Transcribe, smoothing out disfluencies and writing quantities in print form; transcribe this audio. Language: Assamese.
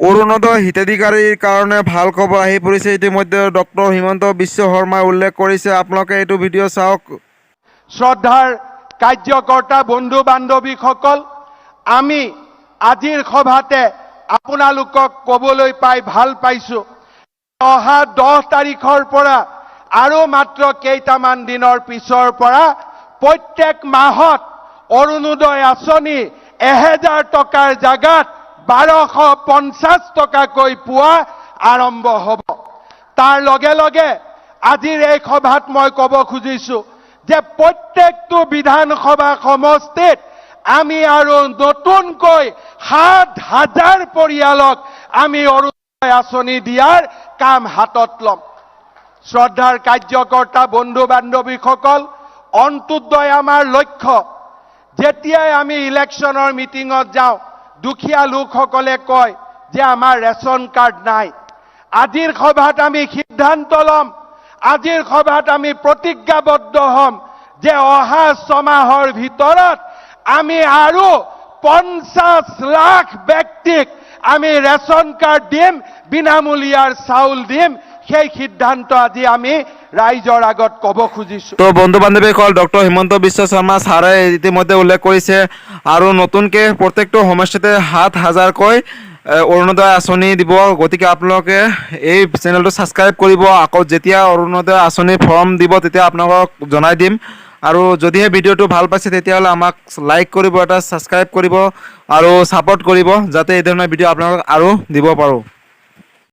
অৰুণোদয় হিতাধিকাৰীৰ কাৰণে ভাল খবৰ আহি পৰিছে। ইতিমধ্যে ডক্টৰ হিমন্ত বিশ্ব শৰ্মাই উল্লেখ কৰিছে। আপোনালোকে এইটো ভিডিঅ' চাওক। শ্ৰদ্ধাৰ কাৰ্যকৰ্তা বন্ধু বান্ধৱীসকল, আমি আজিৰ সভাতে আপোনালোকক ক'বলৈ পাই ভাল পাইছো। অহা 10 তাৰিখৰ পৰা আৰু মাত্ৰ কেইটামান দিনৰ পিছৰ পৰা প্ৰত্যেক মাহত অৰুণোদয় আঁচনি 1000 টকাৰ জাগাত 1250 টকাকৈ পোৱা আৰম্ভ হ'ব। তাৰ লগে লগে আজিৰ এই সভাত মই ক'ব খুজিছো যে প্ৰত্যেকটো বিধানসভা সমষ্টিত আমি আৰু নতুনকৈ 7000 পৰিয়ালক আমি অৰুণোদয় আঁচনি দিয়াৰ কাম হাতত ল'ম। শ্ৰদ্ধাৰ কাৰ্যকৰ্তা বন্ধু বান্ধৱীসকল, অৰুণোদয় আমাৰ লক্ষ্য। যেতিয়াই আমি ইলেকশ্যনৰ মিটিঙত যাওঁ, দুখীয়া লোকসকলে কয় যে আমাৰ ৰেচন কাৰ্ড নাই। আজিৰ সভাত আমি সিদ্ধান্ত ল'ম, আজিৰ সভাত আমি প্ৰতিজ্ঞাবদ্ধ হ'ম যে অহা 6 মাহৰ ভিতৰত আমি আৰু 50 লাখ ব্যক্তিক আমি ৰেচন কাৰ্ড দিম, বিনামূলীয়াৰ চাউল দিম। সেই সিদ্ধান্ত আজি আমি ৰাইজৰ আগত ক'ব খুজিছো। তো বন্ধু বান্ধৱীসকল, ডক্টৰ হিমন্ত বিশ্ব শৰ্মা ছাৰে ইতিমধ্যে উল্লেখ কৰিছে আৰু নতুনকৈ প্ৰত্যেকটো সমষ্টিতে 7000কৈ অৰুণোদয় আঁচনি দিব। গতিকে আপোনালোকে এই চেনেলটো ছাবস্ক্ৰাইব কৰিব। আকৌ যেতিয়া অৰুণোদয় আঁচনিৰ ফৰ্ম দিব তেতিয়া আপোনালোকক জনাই দিম। আৰু যদিহে ভিডিঅ'টো ভাল পাইছে তেতিয়াহ'লে আমাক লাইক কৰিব, এটা ছাবস্ক্ৰাইব কৰিব আৰু ছাপোৰ্ট কৰিব, যাতে এই ধৰণৰ ভিডিঅ' আপোনালোকক আৰু দিব পাৰোঁ।